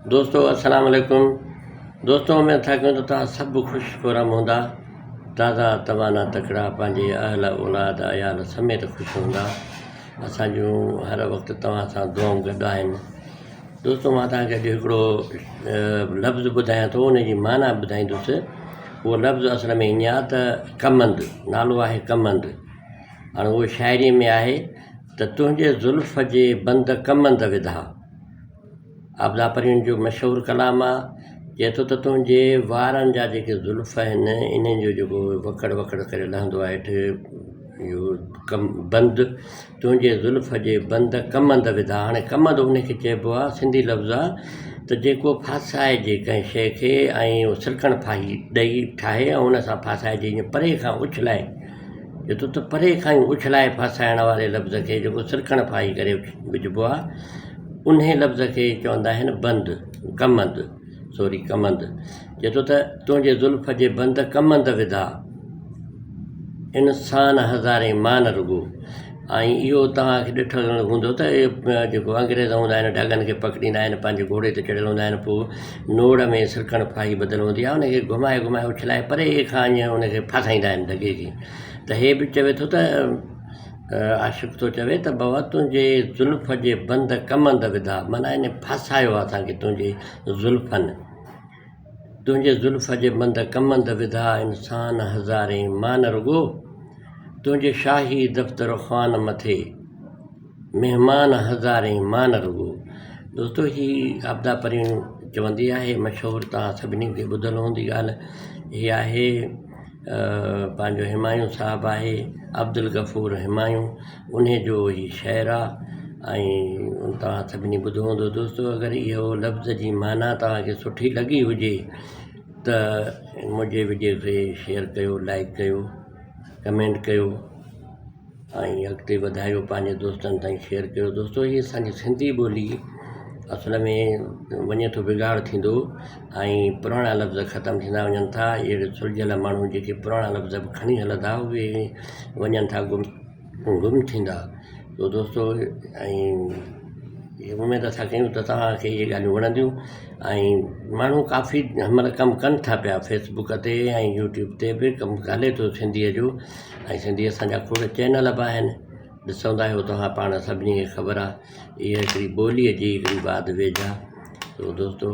दोस्तों अस्सलाम वालेकुम। दोस्तों उम्मीद था कि तव्हां सभु ख़ुशि खुरम हूंदा, ताज़ा तवाना तकिड़ा पंहिंजे अहल औलाद अयाल समेत ख़ुशि हूंदा। असां जूं हर वक़्तु तव्हां सां दुआऊं गॾु आहिनि। दोस्तों मां तव्हांखे अॼु हिकिड़ो लफ़्ज़ ॿुधायां थो, उन जी माना ॿुधाईंदुसि। उहो लफ़्ज़ असल में ईअं आहे त कमंद, नालो आहे कमंद। हाणे उहो शाइरी में आहे त तुंहिंजे ज़ुल्फ़ जे बंद कमंद विधा। आबदा परीन जो मशहूरु कलाम आहे। चए थो त तुंहिंजे वारनि जा जेके ज़ुल्फ़ आहिनि, इन्हनि जो जेको वकड़ वकड़ करे लहंदो आहे हेठि, इहो बंद, तुंहिंजे ज़ुल्फ़ जे बंद कमंद विधा। हाणे कमंद उनखे चइबो आहे, सिंधी लफ़्ज़ आहे त जेको फासाइजे कंहिं शइ खे ऐं उहो सिरकण फाही ॾेई ठाहे ऐं उन सां फासाइजे, ईअं परे खां उछलाए। चए थो त परे खां ई उछलाए फासाइण वारे लफ़्ज़ खे जेको सिरकण फाही करे विझिबो आहे, उन लफ़्ज़ खे चवंदा आहिनि बंद, कमंद, सॉरी कमंद। चए थो त तुंहिंजे ज़ुल्फ़ जे बंद कमंद विधा, इंसान हज़ारे मान रुगो। ऐं इहो तव्हांखे ॾिठल हूंदो त जेको अंग्रेज़ हूंदा आहिनि ढगनि खे पकड़ींदा आहिनि, पंहिंजे घोड़े ते चढ़ियल हूंदा आहिनि, पोइ नोड़ में सिरकण फाही ॿधल हूंदी आहे, उनखे घुमाए घुमाए उछलाए परे खां ईअं उनखे फासाईंदा आहिनि ढगे खे। त हे बि चवे थो त आशिक़ थो चवे त बाबा तुंहिंजे ज़ुल्फ़ जे बंद कमंद विधा, माना इन फासायो आहे असांखे तुंहिंजे ज़ुल्फ़नि, तुंहिंजे ज़ुल्फ़ जे बंद कमंद विधा, इंसान हज़ारे मान रुगो। तुंहिंजे शाही दफ़्तर ख़्वान मथे महिमान हज़ारे मान रुगो। दोस्तों ही आबदा परीन चवंदी आहे, मशहूरु तव्हां सभिनी खे ॿुधल हूंदी ॻाल्हि। हीअ आहे पंहिंजो हिमायूं साहिबु आहे, अब्दुल गफ़ूर हिमायूं, उन जो ही शेर आहे ऐं तव्हां सभिनी ॿुधो हूंदो। दोस्तों अगरि इहो लफ़्ज़ जी माना तव्हांखे सुठी लॻी हुजे त मुंहिंजे वीडियो खे शेयर कयो, लाइक कयो, कमेंट कयो ऐं अॻिते वधायो, पंहिंजे दोस्तनि ताईं शेयर कयो। दोस्तों हीअ असांजी सिंधी ॿोली असल में वञे थो बिगाड़ थींदो ऐं पुराणा लफ़्ज़ ख़तमु थींदा वञनि था। अहिड़े सुलझियल माण्हू जेके पुराणा लफ़्ज़ बि खणी हलंदा, उहे वञनि था गुम थींदा। तो दोस्तों ऐं उमेदु असां कयूं त तव्हांखे इहे ॻाल्हियूं वणंदियूं। ऐं माण्हू काफ़ी हिनमहिल कमु कनि था पिया, फेसबुक ते ऐं यूट्यूब ते बि कमु हले थो सिंधीअ जो, ऐं सिंधी असांजा खोड़ चैनल बि आहिनि, ॾिसंदा आहियो तव्हां पाण, सभिनी खे ख़बर आहे। इहा हिकिड़ी ॿोलीअ जी हिकिड़ी वाद वेझ आहे। तो दोस्तों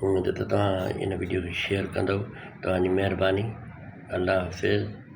उमेदु त तव्हां इन वीडियो खे शेयर कंदव, तव्हांजी महिरबानी। अल्लाह हाफ़िज़।